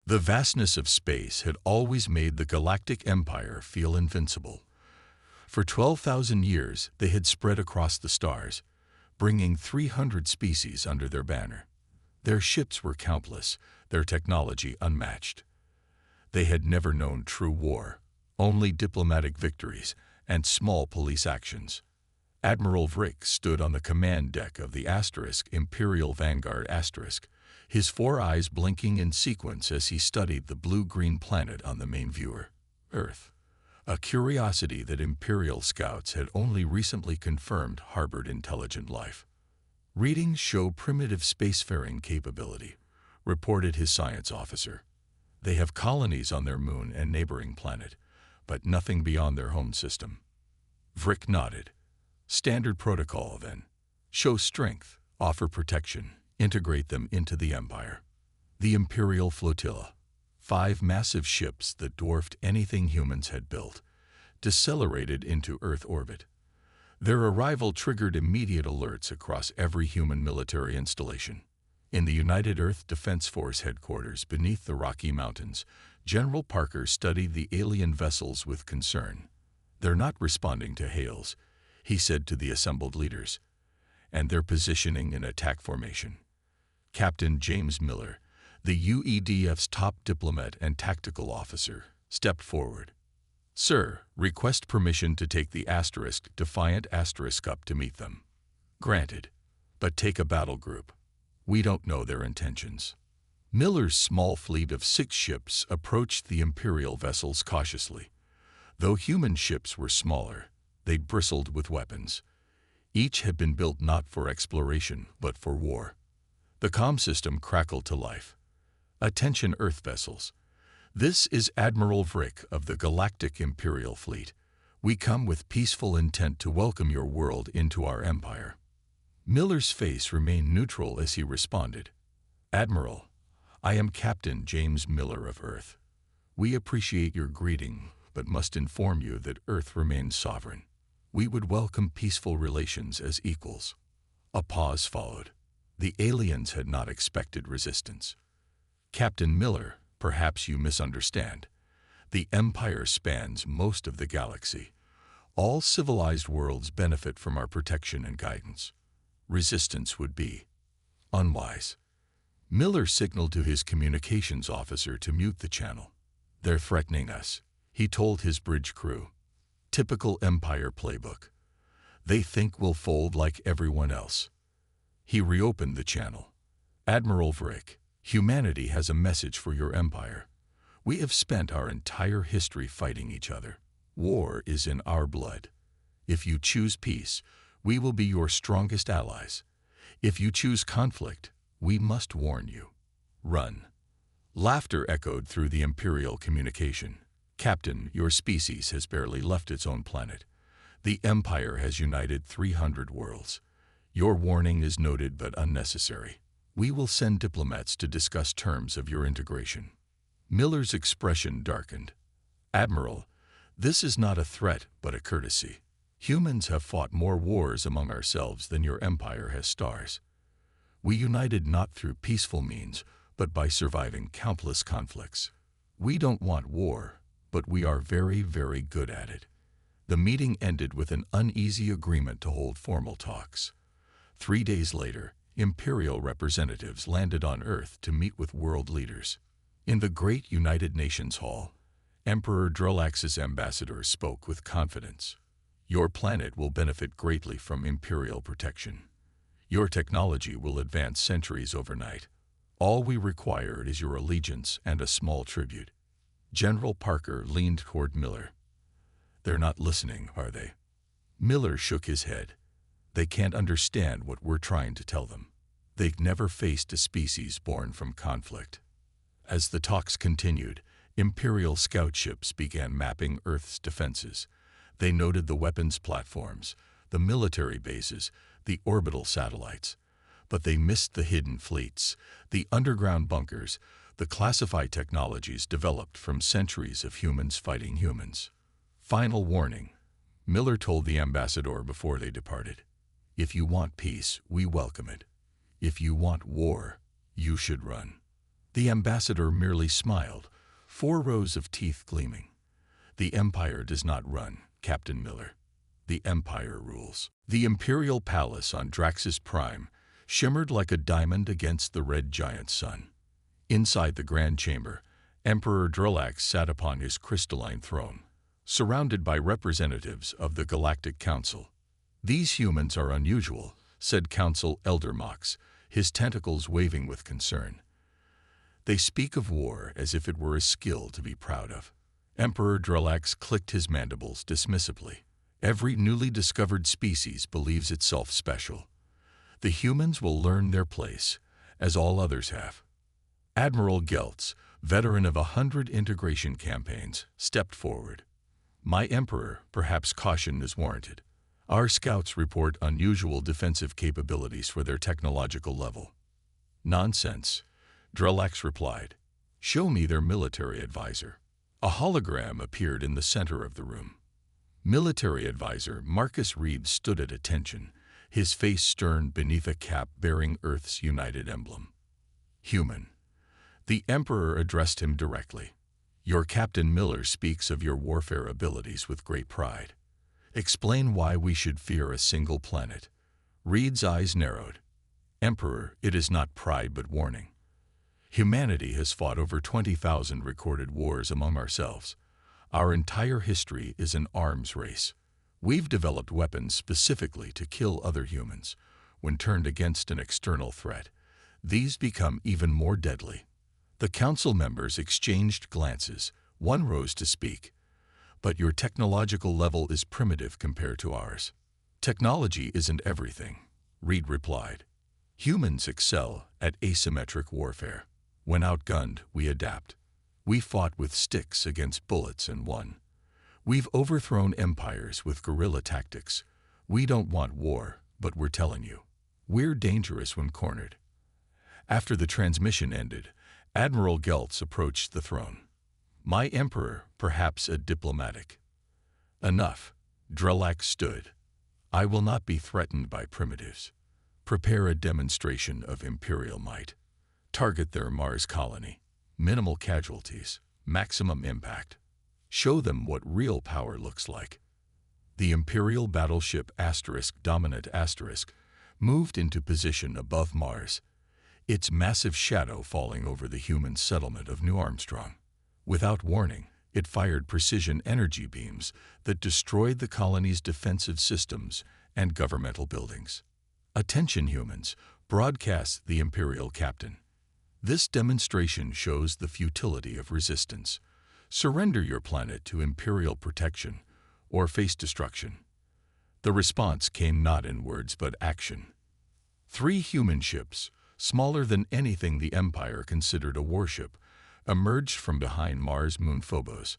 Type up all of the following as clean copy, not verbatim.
The vastness of space had always made the Galactic Empire feel invincible. For 12,000 years, they had spread across the stars, bringing 300 species under their banner. Their ships were countless, their technology unmatched. They had never known true war, only diplomatic victories and small police actions. Admiral Vrick stood on the command deck of the Imperial Vanguard *, his 4 eyes blinking in sequence as he studied the blue-green planet on the main viewer, Earth. A curiosity that Imperial scouts had only recently confirmed harbored intelligent life. Readings show primitive spacefaring capability, reported his science officer. They have colonies on their moon and neighboring planet, but nothing beyond their home system. Vrick nodded. Standard protocol, then. Show strength, offer protection, integrate them into the Empire. The Imperial Flotilla, 5 massive ships that dwarfed anything humans had built, decelerated into Earth orbit. Their arrival triggered immediate alerts across every human military installation. In the United Earth Defense Force headquarters beneath the Rocky Mountains, General Parker studied the alien vessels with concern. "They're not responding to hails," he said to the assembled leaders, "and they're positioning in attack formation." Captain James Miller, the UEDF's top diplomat and tactical officer, stepped forward. "Sir, request permission to take the Defiant up to meet them." "Granted, but take a battle group. We don't know their intentions." Miller's small fleet of 6 ships approached the Imperial vessels cautiously. Though human ships were smaller, they bristled with weapons. Each had been built not for exploration, but for war. The comm system crackled to life. "Attention Earth vessels. This is Admiral Vrick of the Galactic Imperial Fleet. We come with peaceful intent to welcome your world into our empire." Miller's face remained neutral as he responded. "Admiral, I am Captain James Miller of Earth. We appreciate your greeting, but must inform you that Earth remains sovereign. We would welcome peaceful relations as equals." A pause followed. The aliens had not expected resistance. "Captain Miller, perhaps you misunderstand. The Empire spans most of the galaxy. All civilized worlds benefit from our protection and guidance. Resistance would be unwise." Miller signaled to his communications officer to mute the channel. "They're threatening us," he told his bridge crew. "Typical Empire playbook. They think we'll fold like everyone else." He reopened the channel. "Admiral Vrick, humanity has a message for your empire. We have spent our entire history fighting each other. War is in our blood. If you choose peace, we will be your strongest allies. If you choose conflict, we must warn you. Run." Laughter echoed through the Imperial communication. "Captain, your species has barely left its own planet. The Empire has united 300 worlds. Your warning is noted but unnecessary. We will send diplomats to discuss terms of your integration." Miller's expression darkened. "Admiral, this is not a threat but a courtesy. Humans have fought more wars among ourselves than your empire has stars. We united not through peaceful means, but by surviving countless conflicts. We don't want war, but we are very, very good at it." The meeting ended with an uneasy agreement to hold formal talks. 3 days later, Imperial representatives landed on Earth to meet with world leaders. In the Great United Nations Hall, Emperor Drolax's ambassador spoke with confidence. "Your planet will benefit greatly from Imperial protection. Your technology will advance centuries overnight. All we require is your allegiance and a small tribute." General Parker leaned toward Miller. "They're not listening, are they?" Miller shook his head. "They can't understand what we're trying to tell them. They've never faced a species born from conflict." As the talks continued, Imperial scout ships began mapping Earth's defenses. They noted the weapons platforms, the military bases, the orbital satellites. But they missed the hidden fleets, the underground bunkers, the classified technologies developed from centuries of humans fighting humans. "Final warning," Miller told the ambassador before they departed. "If you want peace, we welcome it. If you want war, you should run." The ambassador merely smiled, 4 rows of teeth gleaming. The Empire does not run, Captain Miller. The Empire rules. The Imperial Palace on Draxus Prime shimmered like a diamond against the red giant sun. Inside the Grand Chamber, Emperor Drulax sat upon his crystalline throne, surrounded by representatives of the Galactic Council. "These humans are unusual," said Council Elder Mox, his tentacles waving with concern. "They speak of war as if it were a skill to be proud of." Emperor Drulax clicked his mandibles dismissively. "Every newly discovered species believes itself special. The humans will learn their place, as all others have." Admiral Geltz, veteran of 100 integration campaigns, stepped forward. "My Emperor, perhaps caution is warranted. Our scouts report unusual defensive capabilities for their technological level." "Nonsense," Drulax replied. "Show me their military advisor." A hologram appeared in the center of the room. Military advisor Marcus Reeves stood at attention, his face stern beneath a cap bearing Earth's united emblem. "Human." The Emperor addressed him directly. "Your Captain Miller speaks of your warfare abilities with great pride. Explain why we should fear a single planet." Reed's eyes narrowed. "Emperor, it is not pride but warning. Humanity has fought over 20,000 recorded wars among ourselves. Our entire history is an arms race. We've developed weapons specifically to kill other humans. When turned against an external threat, these become even more deadly." The council members exchanged glances. One rose to speak. "But your technological level is primitive compared to ours." "Technology isn't everything," Reed replied. "Humans excel at asymmetric warfare. When outgunned, we adapt. We fought with sticks against bullets and won. We've overthrown empires with guerrilla tactics. We don't want war, but we're telling you, we're dangerous when cornered." After the transmission ended, Admiral Geltz approached the throne. "My Emperor, perhaps a diplomatic." "Enough." Drulax stood. "I will not be threatened by primitives. Prepare a demonstration of Imperial might. Target their Mars colony. Minimal casualties, maximum impact. Show them what real power looks like." The Imperial battleship Dominant moved into position above Mars, its massive shadow falling over the human settlement of New Armstrong. Without warning, it fired precision energy beams that destroyed the colony's defensive systems and governmental buildings. "Attention humans," broadcast the Imperial captain. "This demonstration shows the futility of resistance. Surrender your planet to Imperial protection or face destruction." The response came not in words but action. 3 human ships, smaller than anything the Empire considered a warship, emerged from behind Mars moon Phobos.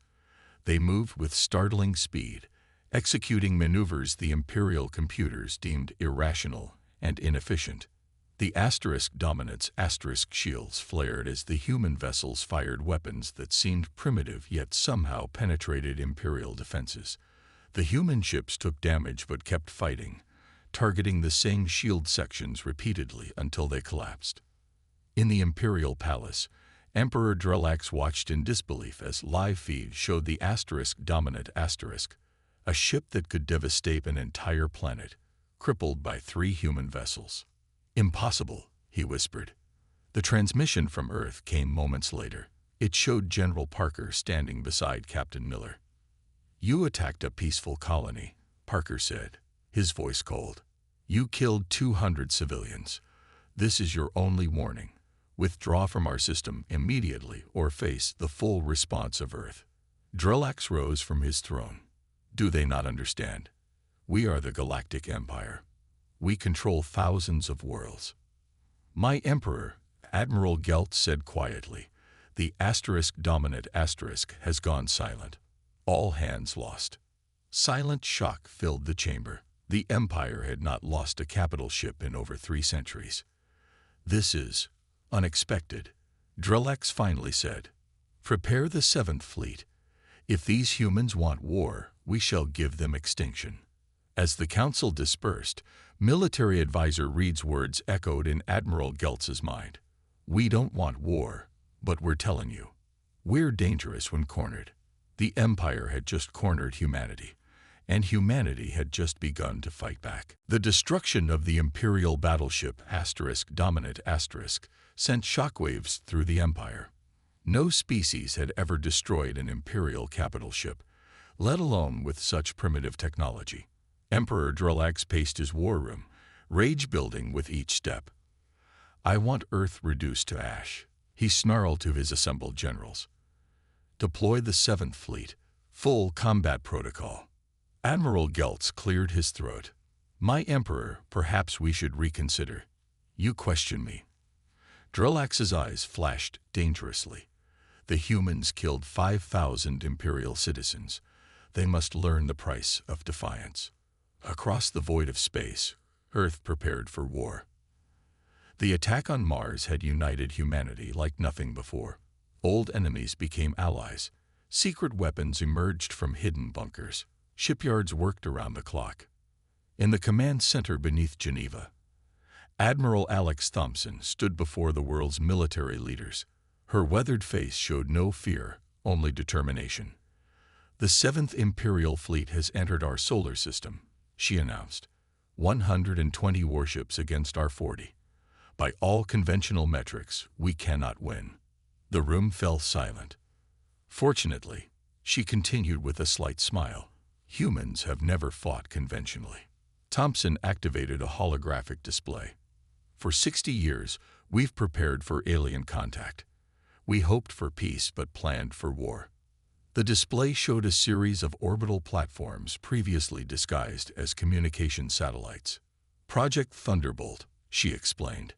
They moved with startling speed, executing maneuvers the Imperial computers deemed irrational and inefficient. The Dominant's shields flared as the human vessels fired weapons that seemed primitive yet somehow penetrated Imperial defenses. The human ships took damage but kept fighting, targeting the same shield sections repeatedly until they collapsed. In the Imperial Palace, Emperor Drulax watched in disbelief as live feed showed the Dominant, a ship that could devastate an entire planet, crippled by 3 human vessels. "Impossible," he whispered. The transmission from Earth came moments later. It showed General Parker standing beside Captain Miller. "You attacked a peaceful colony," Parker said, his voice cold. "You killed 200 civilians. This is your only warning. Withdraw from our system immediately or face the full response of Earth." Drulax rose from his throne. "Do they not understand? We are the Galactic Empire. We control thousands of worlds." "My Emperor," Admiral Geltz said quietly, "the Dominant has gone silent. All hands lost." Silent shock filled the chamber. The Empire had not lost a capital ship in over 3 centuries. "This is unexpected," Drulax finally said. "Prepare the 7th Fleet. If these humans want war, we shall give them extinction." As the council dispersed, military advisor Reed's words echoed in Admiral Geltz's mind. "We don't want war. But we're telling you, we're dangerous when cornered. The Empire had just cornered humanity, and humanity had just begun to fight back. The destruction of the Imperial battleship Dominant sent shockwaves through the Empire. No species had ever destroyed an Imperial capital ship, let alone with such primitive technology. Emperor Drelax paced his war room, rage building with each step. "I want Earth reduced to ash," he snarled to his assembled generals. "Deploy the 7th Fleet, full combat protocol." Admiral Geltz cleared his throat. "My Emperor, perhaps we should reconsider. You question me." Drelax's eyes flashed dangerously. The humans killed 5,000 Imperial citizens. They must learn the price of defiance. Across the void of space, Earth prepared for war. The attack on Mars had united humanity like nothing before. Old enemies became allies. Secret weapons emerged from hidden bunkers. Shipyards worked around the clock. In the command center beneath Geneva, Admiral Alex Thompson stood before the world's military leaders. Her weathered face showed no fear, only determination. "The 7th Imperial Fleet has entered our solar system," she announced. 120 warships against our 40. By all conventional metrics, we cannot win. The room fell silent. Fortunately, she continued with a slight smile, humans have never fought conventionally. Thompson activated a holographic display. "For 60 years, we've prepared for alien contact. We hoped for peace but planned for war." The display showed a series of orbital platforms previously disguised as communication satellites. "Project Thunderbolt," she explained.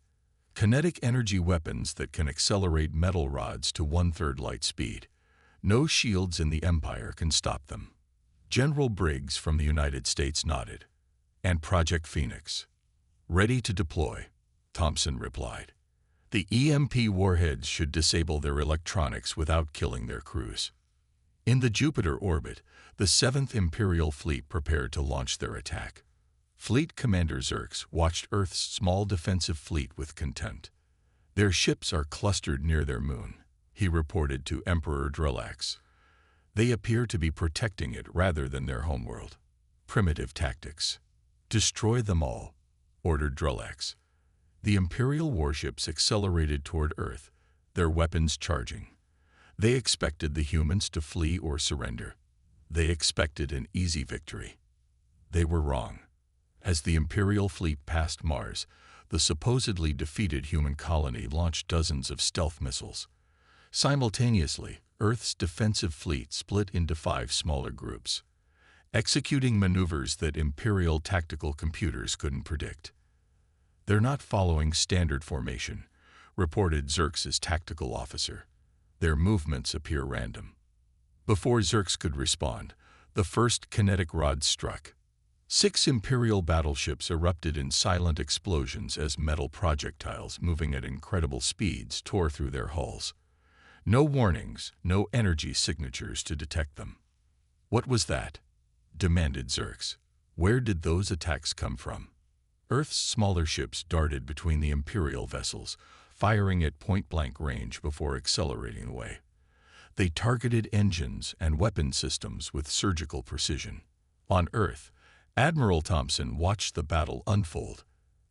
"Kinetic energy weapons that can accelerate metal rods to 1/3 light speed. No shields in the Empire can stop them." General Briggs from the United States nodded. "And Project Phoenix." "Ready to deploy," Thompson replied. "The EMP warheads should disable their electronics without killing their crews." In the Jupiter orbit, the 7th Imperial Fleet prepared to launch their attack. Fleet Commander Xerx watched Earth's small defensive fleet with contempt. "Their ships are clustered near their moon," he reported to Emperor Drelax. "They appear to be protecting it rather than their homeworld." "Primitive tactics." "Destroy them all," ordered Drelax. The Imperial warships accelerated toward Earth, their weapons charging. They expected the humans to flee or surrender. They expected an easy victory. They were wrong. As the Imperial fleet passed Mars, the supposedly defeated human colony launched dozens of stealth missiles. Simultaneously, Earth's defensive fleet split into 5 smaller groups, executing maneuvers that Imperial tactical computers couldn't predict. "They're not following standard formation," reported Xerx's tactical officer. "Their movements appear random." Before Xerx could respond, the first kinetic rod struck. 6 Imperial battleships erupted in silent explosions as metal projectiles moving at incredible speeds tore through their hulls. No warnings, no energy signatures to detect them. "What was that?" demanded Xerx. "Where did those attacks come from?" Earth's smaller ships darted between the Imperial vessels, firing at point-blank range before accelerating away. They targeted engines and weapon systems with surgical precision. On Earth, Admiral Thompson watched the battle unfold.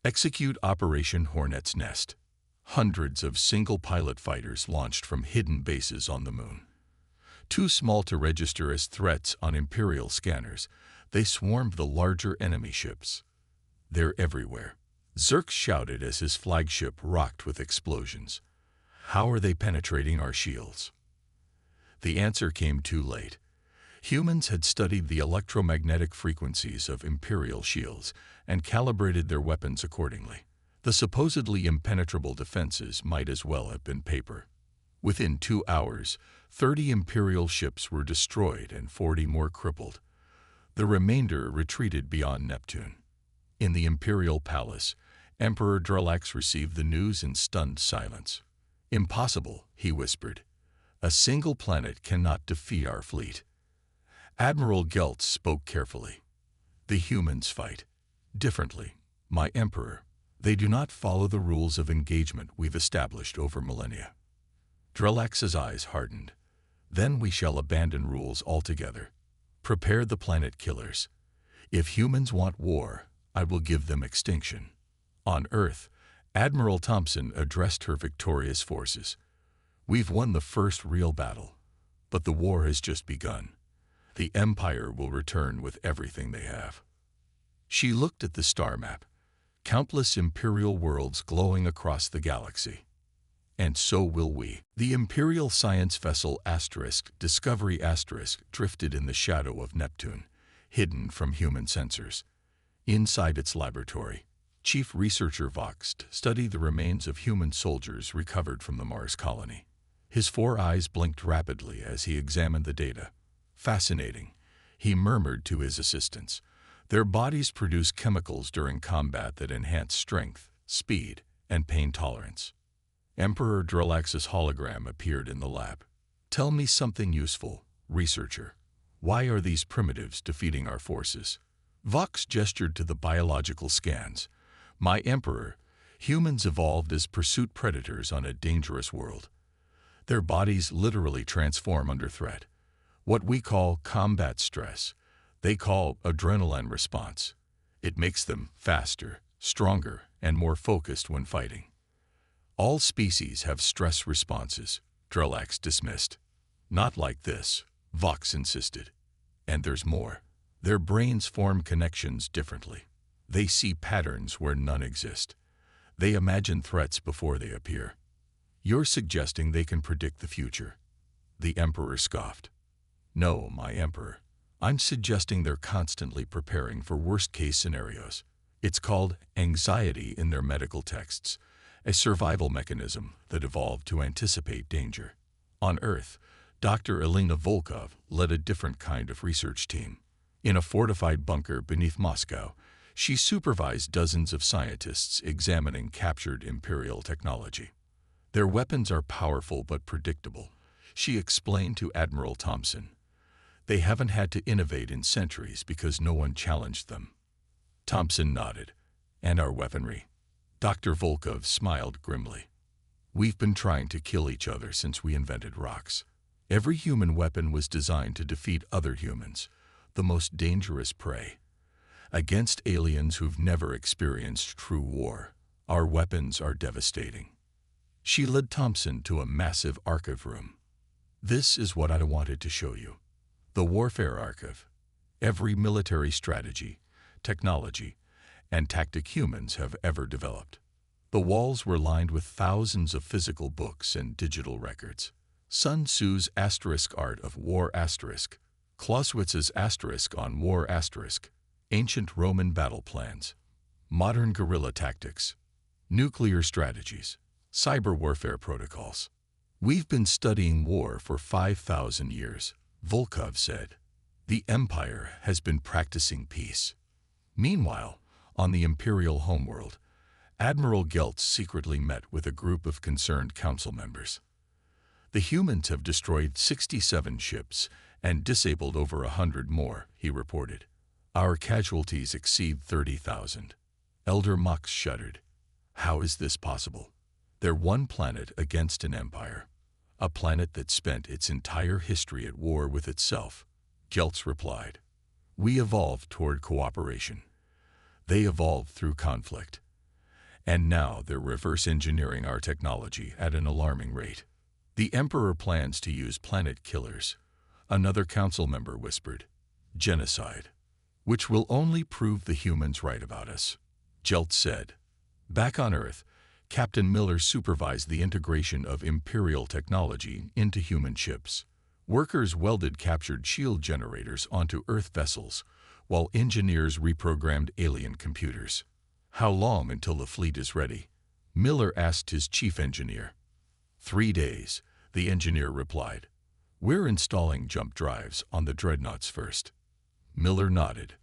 Execute Operation Hornet's Nest. Hundreds of single-pilot fighters launched from hidden bases on the moon. Too small to register as threats on Imperial scanners, they swarmed the larger enemy ships. "They're everywhere," Xerx shouted as his flagship rocked with explosions. "How are they penetrating our shields?" The answer came too late. Humans had studied the electromagnetic frequencies of Imperial shields and calibrated their weapons accordingly. The supposedly impenetrable defenses might as well have been paper. Within 2 hours, 30 Imperial ships were destroyed and 40 more crippled. The remainder retreated beyond Neptune. In the Imperial Palace, Emperor Drelax received the news in stunned silence. "Impossible," he whispered. "A single planet cannot defeat our fleet." Admiral Geltz spoke carefully. "The humans fight differently, my Emperor. They do not follow the rules of engagement we've established over millennia." Drelax's eyes hardened. Then we shall abandon rules altogether. Prepare the planet killers. If humans want war, I will give them extinction. On Earth, Admiral Thompson addressed her victorious forces. We've won the first real battle, but the war has just begun. The Empire will return with everything they have. She looked at the star map, countless Imperial worlds glowing across the galaxy. And so will we. The Imperial science vessel Discovery drifted in the shadow of Neptune, hidden from human sensors. Inside its laboratory, Chief Researcher Voxt studied the remains of human soldiers recovered from the Mars colony. His 4 eyes blinked rapidly as he examined the data. Fascinating, he murmured to his assistants. Their bodies produce chemicals during combat that enhance strength, speed, and pain tolerance. Emperor Drelax's hologram appeared in the lab. Tell me something useful, researcher. Why are these primitives defeating our forces? Vox gestured to the biological scans. My Emperor, humans evolved as pursuit predators on a dangerous world. Their bodies literally transform under threat. What we call combat stress, they call adrenaline response. It makes them faster, stronger, and more focused when fighting. All species have stress responses, Drelax dismissed. Not like this, Vox insisted. And there's more. Their brains form connections differently. They see patterns where none exist. They imagine threats before they appear. You're suggesting they can predict the future? The Emperor scoffed. No, my Emperor. I'm suggesting they're constantly preparing for worst-case scenarios. It's called anxiety in their medical texts, a survival mechanism that evolved to anticipate danger. On Earth, Dr. Elena Volkov led a different kind of research team. In a fortified bunker beneath Moscow, she supervised dozens of scientists examining captured Imperial technology. Their weapons are powerful but predictable, she explained to Admiral Thompson. They haven't had to innovate in centuries because no one challenged them. Thompson nodded. And our weaponry? Dr. Volkov smiled grimly. We've been trying to kill each other since we invented rocks. Every human weapon was designed to defeat other humans, the most dangerous prey. Against aliens who've never experienced true war, our weapons are devastating. She led Thompson to a massive archive room. This is what I wanted to show you. The Warfare Archive. Every military strategy, technology, and tactic humans have ever developed. The walls were lined with thousands of physical books and digital records. Sun Tzu's *Art of War*, Clausewitz's *on War*, ancient Roman battle plans, modern guerrilla tactics, nuclear strategies, cyber warfare protocols. We've been studying war for 5,000 years, Volkov said. The Empire has been practicing peace. Meanwhile, on the Imperial homeworld, Admiral Geltz secretly met with a group of concerned council members. The humans have destroyed 67 ships and disabled over 100 more, he reported. Our casualties exceed 30,000. Elder Mox shuddered. How is this possible? They're one planet against an empire. A planet that spent its entire history at war with itself, Geltz replied. We evolved toward cooperation. They evolved through conflict. And now they're reverse engineering our technology at an alarming rate. The Emperor plans to use planet killers, another council member whispered. Genocide. Which will only prove the humans right about us, Geltz said. Back on Earth, Captain Miller supervised the integration of Imperial technology into human ships. Workers welded captured shield generators onto Earth vessels, while engineers reprogrammed alien computers. How long until the fleet is ready? Miller asked his chief engineer. 3 days, the engineer replied. We're installing jump drives on the dreadnoughts first. Miller nodded.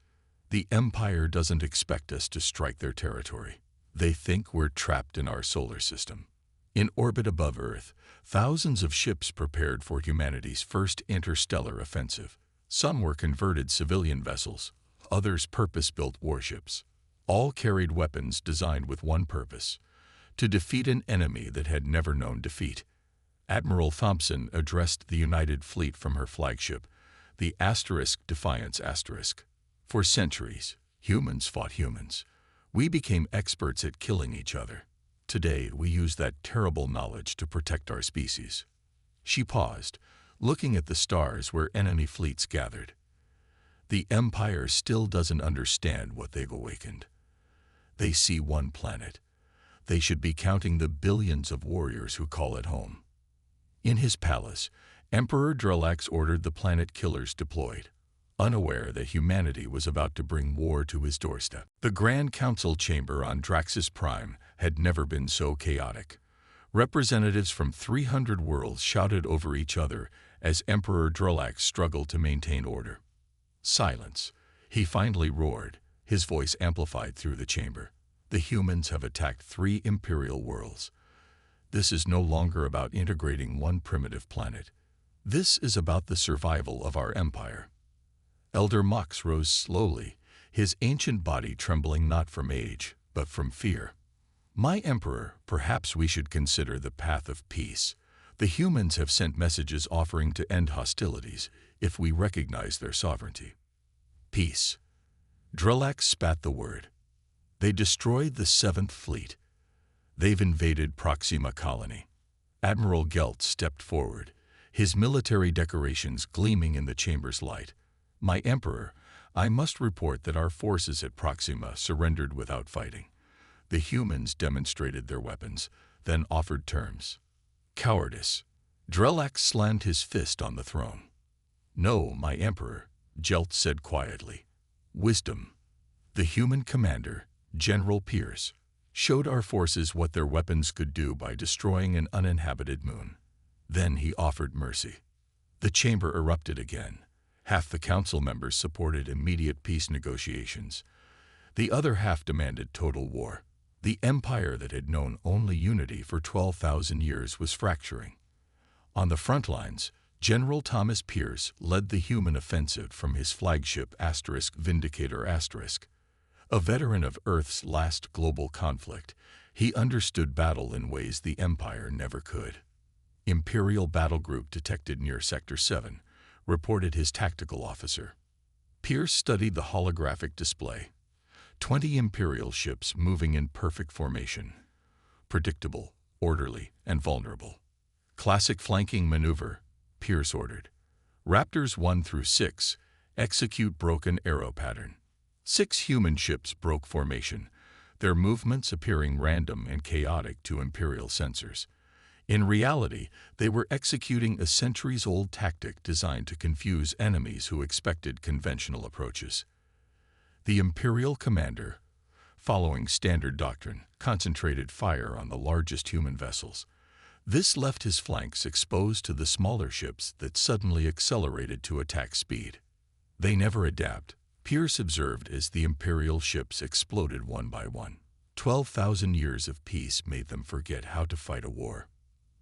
The Empire doesn't expect us to strike their territory. They think we're trapped in our solar system. In orbit above Earth, thousands of ships prepared for humanity's first interstellar offensive. Some were converted civilian vessels, others purpose-built warships. All carried weapons designed with one purpose: to defeat an enemy that had never known defeat. Admiral Thompson addressed the United Fleet from her flagship, the *Defiance*. For centuries, humans fought humans. We became experts at killing each other. Today, we use that terrible knowledge to protect our species. She paused, looking at the stars where enemy fleets gathered. The Empire still doesn't understand what they've awakened. They see one planet. They should be counting the billions of warriors who call it home. In his palace, Emperor Drelax ordered the planet killers deployed, unaware that humanity was about to bring war to his doorstep. The Grand Council chamber on Draxus Prime had never been so chaotic. Representatives from 300 worlds shouted over each other as Emperor Drelax struggled to maintain order. Silence, he finally roared, his voice amplified through the chamber. The humans have attacked 3 imperial worlds. This is no longer about integrating one primitive planet. This is about the survival of our empire. Elder Mox rose slowly, his ancient body trembling not from age, but from fear. My emperor, perhaps we should consider the path of peace. The humans have sent messages offering to end hostilities if we recognize their sovereignty. Peace. Drelax spat the word. They destroyed the 7th Fleet. They've invaded Proxima Colony. Admiral Gelt stepped forward, his military decorations gleaming in the chamber's light. My emperor, I must report that our forces at Proxima surrendered without fighting. The humans demonstrated their weapons, then offered terms. Cowardice. Drelax slammed his fist on the throne. No, my emperor, Gelt said quietly. Wisdom. The human commander, General Pierce, showed our forces what their weapons could do by destroying an uninhabited moon. Then he offered mercy. The chamber erupted again. Half the council members supported immediate peace negotiations. The other half demanded total war. The empire that had known only unity for 12,000 years was fracturing. On the front lines, General Thomas Pierce led the human offensive from his flagship Vindicator *. A veteran of Earth's last global conflict, he understood battle in ways the Empire never could. Imperial battle group detected near Sector 7, reported his tactical officer. Pierce studied the holographic display. 20 Imperial ships moving in perfect formation. Predictable, orderly, and vulnerable. Classic flanking maneuver, Pierce ordered. Raptors 1 through 6, execute broken arrow pattern. 6 human ships broke formation, their movements appearing random and chaotic to Imperial sensors. In reality, they were executing a centuries-old tactic designed to confuse enemies who expected conventional approaches. The Imperial commander, following standard doctrine, concentrated fire on the largest human vessels. This left his flanks exposed to the smaller ships that suddenly accelerated to attack speed. They never adapt, Pierce observed as the Imperial ships exploded one by one. 12,000 years of peace made them forget how to fight a war.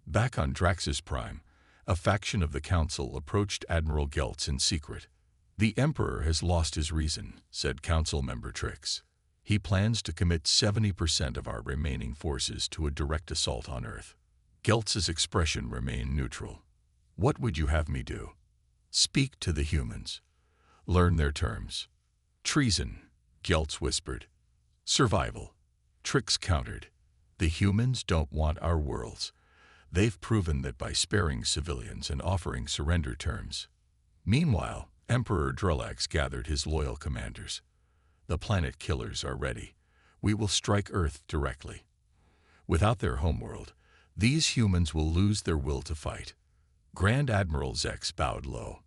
Back on Draxus Prime, a faction of the Council approached Admiral Geltz in secret. The Emperor has lost his reason, said Council member Trix. He plans to commit 70% of our remaining forces to a direct assault on Earth. Geltz's expression remained neutral. What would you have me do? Speak to the humans. Learn their terms. Treason, Geltz whispered. Survival, Trix countered. The humans don't want our worlds. They've proven that by sparing civilians and offering surrender terms. Meanwhile, Emperor Drelax gathered his loyal commanders. The planet killers are ready. We will strike Earth directly. Without their homeworld, these humans will lose their will to fight. Grand Admiral Zex bowed low.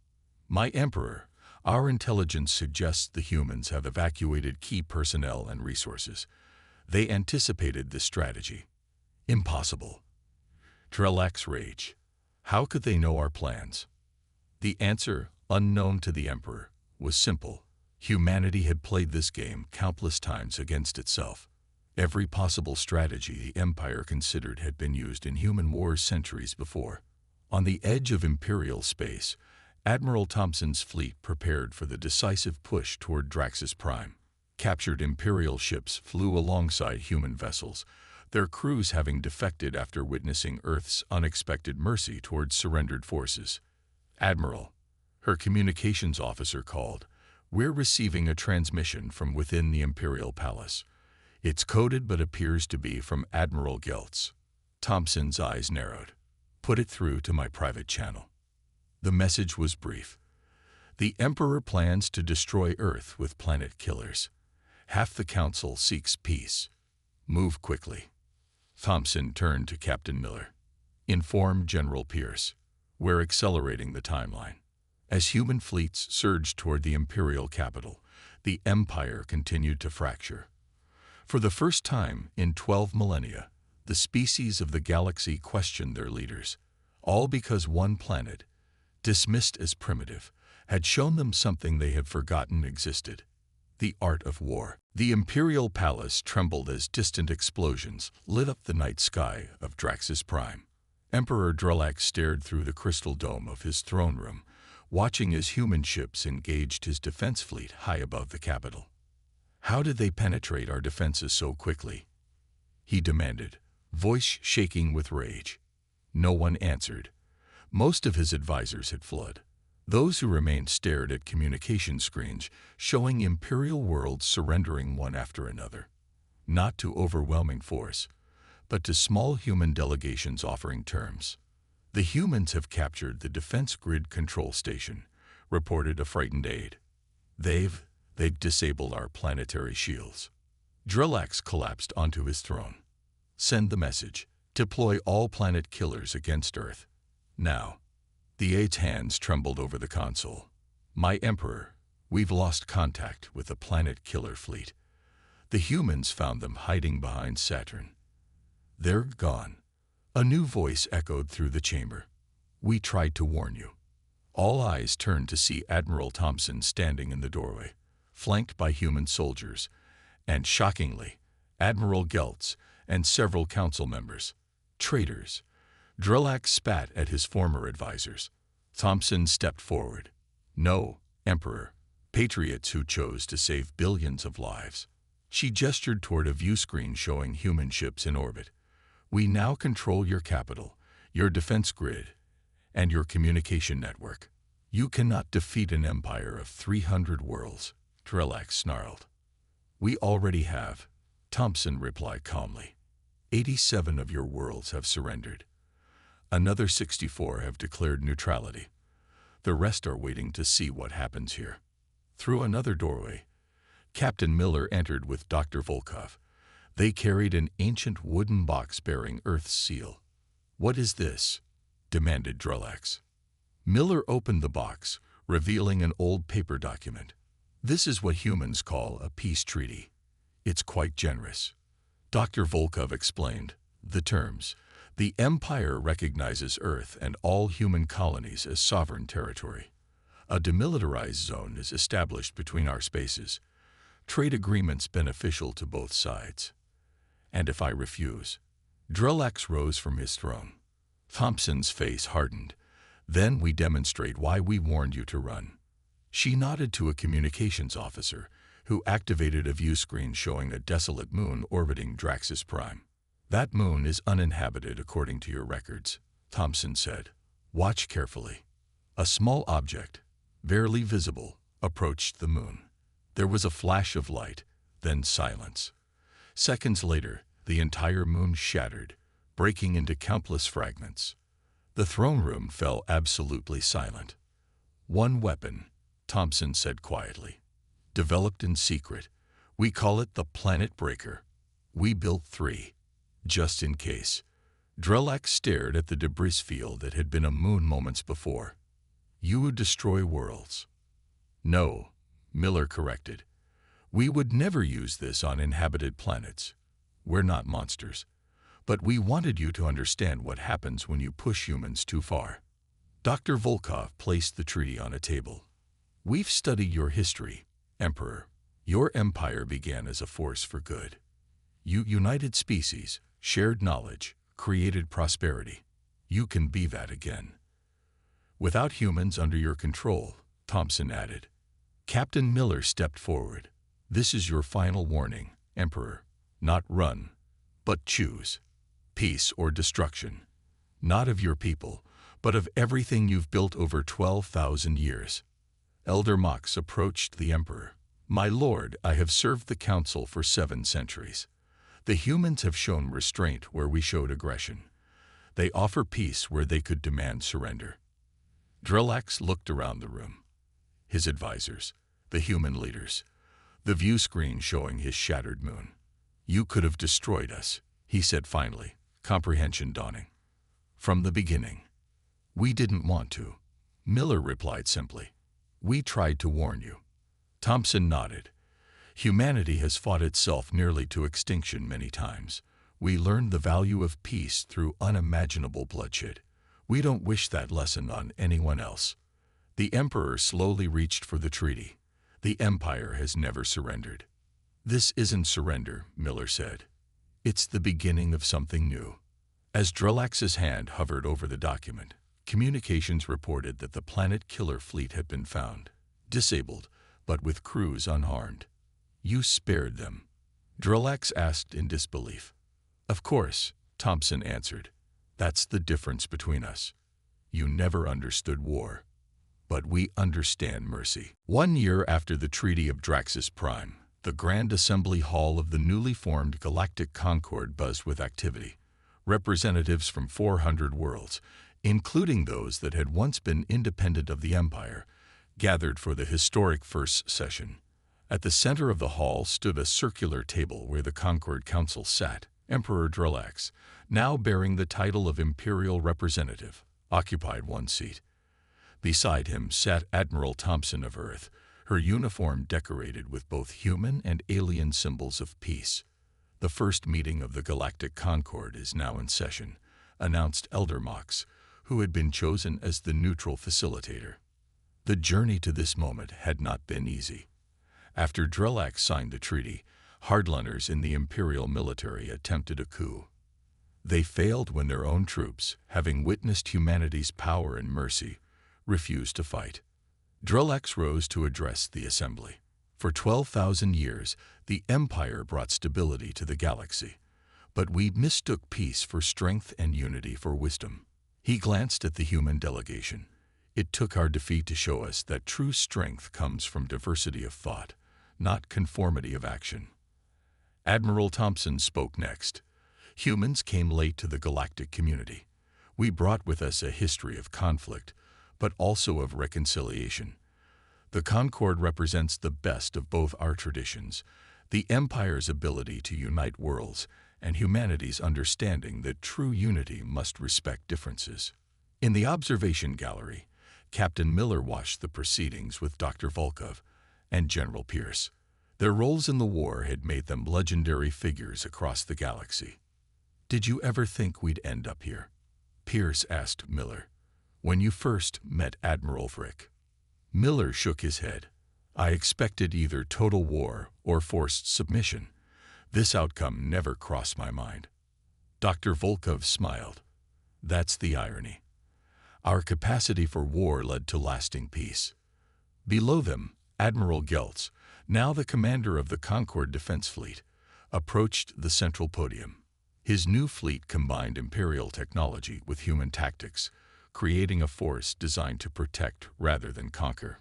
My Emperor, our intelligence suggests the humans have evacuated key personnel and resources. They anticipated this strategy. Impossible. Drelax rage. How could they know our plans? The answer, unknown to the Emperor, was simple. Humanity had played this game countless times against itself. Every possible strategy the Empire considered had been used in human wars centuries before. On the edge of Imperial space, Admiral Thompson's fleet prepared for the decisive push toward Draxus Prime. Captured Imperial ships flew alongside human vessels, their crews having defected after witnessing Earth's unexpected mercy towards surrendered forces. "Admiral," her communications officer called, "we're receiving a transmission from within the Imperial Palace. It's coded but appears to be from Admiral Geltz." Thompson's eyes narrowed. "Put it through to my private channel." The message was brief. "The Emperor plans to destroy Earth with planet killers. Half the Council seeks peace. Move quickly." Thompson turned to Captain Miller. "Inform General Pierce. We're accelerating the timeline." As human fleets surged toward the Imperial capital, the Empire continued to fracture. For the first time in 12 millennia, the species of the galaxy questioned their leaders, all because one planet, dismissed as primitive, had shown them something they had forgotten existed: the art of war. The Imperial Palace trembled as distant explosions lit up the night sky of Draxus Prime. Emperor Drelax stared through the crystal dome of his throne room, watching as human ships engaged his defense fleet high above the capital. "How did they penetrate our defenses so quickly?" he demanded, voice shaking with rage. No one answered. Most of his advisors had fled. Those who remained stared at communication screens showing Imperial worlds surrendering one after another, not to overwhelming force, but to small human delegations offering terms. "The humans have captured the defense grid control station," reported a frightened aide. They've disabled our planetary shields." Drelax collapsed onto his throne. "Send the message. Deploy all planet killers against Earth. Now." The aide's hands trembled over the console. "My Emperor, we've lost contact with the planet killer fleet. The humans found them hiding behind Saturn. They're gone." A new voice echoed through the chamber. "We tried to warn you." All eyes turned to see Admiral Thompson standing in the doorway, flanked by human soldiers, and, shockingly, Admiral Geltz and several council members. "Traitors." Drelax spat at his former advisors. Thompson stepped forward. "No, Emperor. Patriots who chose to save billions of lives." She gestured toward a view screen showing human ships in orbit. "We now control your capital, your defense grid, and your communication network. You cannot defeat an empire of 300 worlds," Drelax snarled. "We already have," Thompson replied calmly. 87 of your worlds have surrendered. Another 64 have declared neutrality. The rest are waiting to see what happens here." Through another doorway, Captain Miller entered with Dr. Volkov. They carried an ancient wooden box bearing Earth's seal. "What is this?" demanded Drelax. Miller opened the box, revealing an old paper document. "This is what humans call a peace treaty. It's quite generous." Dr. Volkov explained the terms. "The Empire recognizes Earth and all human colonies as sovereign territory. A demilitarized zone is established between our spaces. Trade agreements beneficial to both sides. And if I refuse?" Drelax rose from his throne. Thompson's face hardened. "Then we demonstrate why we warned you to run." She nodded to a communications officer, who activated a view screen showing a desolate moon orbiting Draxus Prime. "That moon is uninhabited according to your records," Thompson said. "Watch carefully." A small object, barely visible, approached the moon. There was a flash of light, then silence. Seconds later, the entire moon shattered, breaking into countless fragments. The throne room fell absolutely silent. "One weapon," Thompson said quietly. "Developed in secret. We call it the Planet Breaker. We built 3. Just in case." Drelax stared at the debris field that had been a moon moments before. "You would destroy worlds." "No," Miller corrected. "We would never use this on inhabited planets. We're not monsters. But we wanted you to understand what happens when you push humans too far." Dr. Volkov placed the treaty on a table. "We've studied your history, Emperor. Your empire began as a force for good. You united species, shared knowledge, created prosperity. You can be that again. Without humans under your control," Thompson added. Captain Miller stepped forward. "This is your final warning, Emperor. Not run, But choose peace or destruction, not of your people, but of everything you've built over 12,000 years. Elder Mox approached the emperor. My lord, I have served the council for 7 centuries. The humans have shown restraint where we showed aggression. They offer peace where they could demand surrender. Drillax looked around the room. His advisors, the human leaders, the view screen showing his shattered moon. You could have destroyed us, he said finally, comprehension dawning. From the beginning. We didn't want to. Miller replied simply. We tried to warn you. Thompson nodded. Humanity has fought itself nearly to extinction many times. We learned the value of peace through unimaginable bloodshed. We don't wish that lesson on anyone else. The Emperor slowly reached for the treaty. The Empire has never surrendered. This isn't surrender, Miller said. It's the beginning of something new. As Drillax's hand hovered over the document, communications reported that the Planet Killer fleet had been found, disabled, but with crews unharmed. You spared them? Drillax asked in disbelief. Of course, Thompson answered. That's the difference between us. You never understood war. But we understand mercy. 1 year after the Treaty of Draxus Prime, the Grand Assembly Hall of the newly formed Galactic Concord buzzed with activity. Representatives from 400 worlds, including those that had once been independent of the Empire, gathered for the historic first session. At the center of the hall stood a circular table where the Concord Council sat. Emperor Drillax, now bearing the title of Imperial Representative, occupied one seat. Beside him sat Admiral Thompson of Earth, her uniform decorated with both human and alien symbols of peace. The first meeting of the Galactic Concord is now in session, announced Elder Mox, who had been chosen as the neutral facilitator. The journey to this moment had not been easy. After Drillax signed the treaty, hardliners in the Imperial military attempted a coup. They failed when their own troops, having witnessed humanity's power and mercy, refused to fight. Drillax rose to address the assembly. For 12,000 years, the Empire brought stability to the galaxy, but we mistook peace for strength and unity for wisdom. He glanced at the human delegation. It took our defeat to show us that true strength comes from diversity of thought, not conformity of action. Admiral Thompson spoke next. Humans came late to the galactic community. We brought with us a history of conflict, but also of reconciliation. The Concord represents the best of both our traditions, the Empire's ability to unite worlds, and humanity's understanding that true unity must respect differences. In the observation gallery, Captain Miller watched the proceedings with Dr. Volkov and General Pierce. Their roles in the war had made them legendary figures across the galaxy. Did you ever think we'd end up here? Pierce asked Miller. When you first met Admiral Frick. Miller shook his head. I expected either total war or forced submission. This outcome never crossed my mind. Dr. Volkov smiled. That's the irony. Our capacity for war led to lasting peace. Below them, Admiral Geltz, now the commander of the Concord Defense Fleet, approached the central podium. His new fleet combined Imperial technology with human tactics, creating a force designed to protect rather than conquer.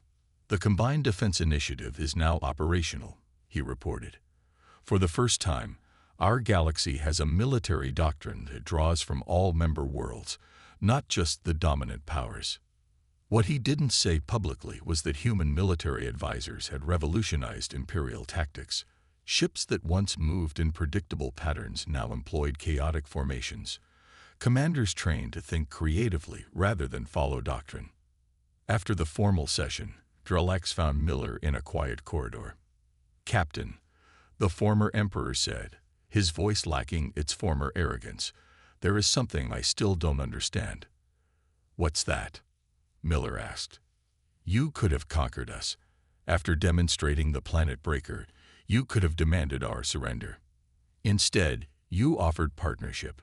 The Combined Defense Initiative is now operational, he reported. For the first time, our galaxy has a military doctrine that draws from all member worlds, not just the dominant powers. What he didn't say publicly was that human military advisors had revolutionized Imperial tactics. Ships that once moved in predictable patterns now employed chaotic formations. Commanders trained to think creatively rather than follow doctrine. After the formal session, Drillax found Miller in a quiet corridor. Captain, the former Emperor said, his voice lacking its former arrogance, there is something I still don't understand. What's that? Miller asked. You could have conquered us. After demonstrating the planet breaker, you could have demanded our surrender. Instead, you offered partnership.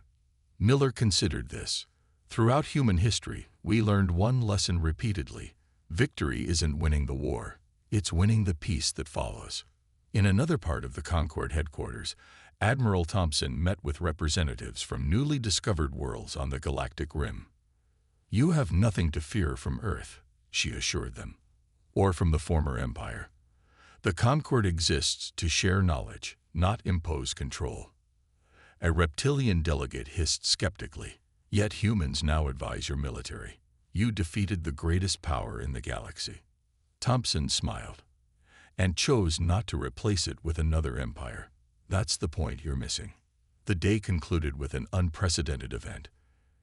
Miller considered this. Throughout human history, we learned one lesson repeatedly. Victory isn't winning the war. It's winning the peace that follows. In another part of the Concord headquarters, Admiral Thompson met with representatives from newly discovered worlds on the galactic rim. "You have nothing to fear from Earth," she assured them, "or from the former empire. The Concord exists to share knowledge, not impose control." A reptilian delegate hissed skeptically, "Yet humans now advise your military. You defeated the greatest power in the galaxy." Thompson smiled, "And chose not to replace it with another empire. That's the point you're missing." The day concluded with an unprecedented event.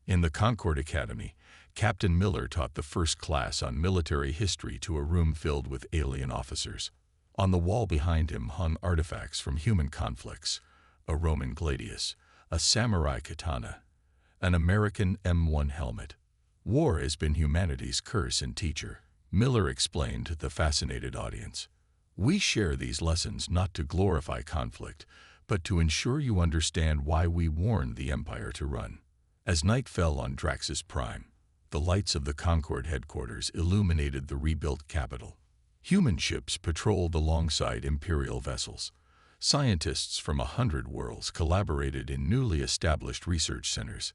In the Concord Academy, Captain Miller taught the first class on military history to a room filled with alien officers. On the wall behind him hung artifacts from human conflicts: a Roman gladius, a samurai katana, an American M1 helmet. "War has been humanity's curse and teacher," Miller explained to the fascinated audience. "We share these lessons not to glorify conflict, but to ensure you understand why we warned the Empire to run." As night fell on Draxus Prime, the lights of the Concord headquarters illuminated the rebuilt capital. Human ships patrolled alongside Imperial vessels. Scientists from 100 worlds collaborated in newly established research centers.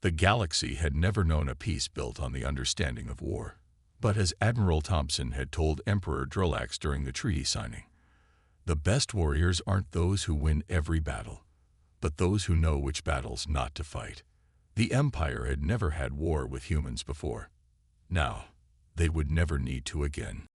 The galaxy had never known a peace built on the understanding of war. But as Admiral Thompson had told Emperor Drolax during the treaty signing, "The best warriors aren't those who win every battle, but those who know which battles not to fight." The Empire had never had war with humans before. Now, they would never need to again.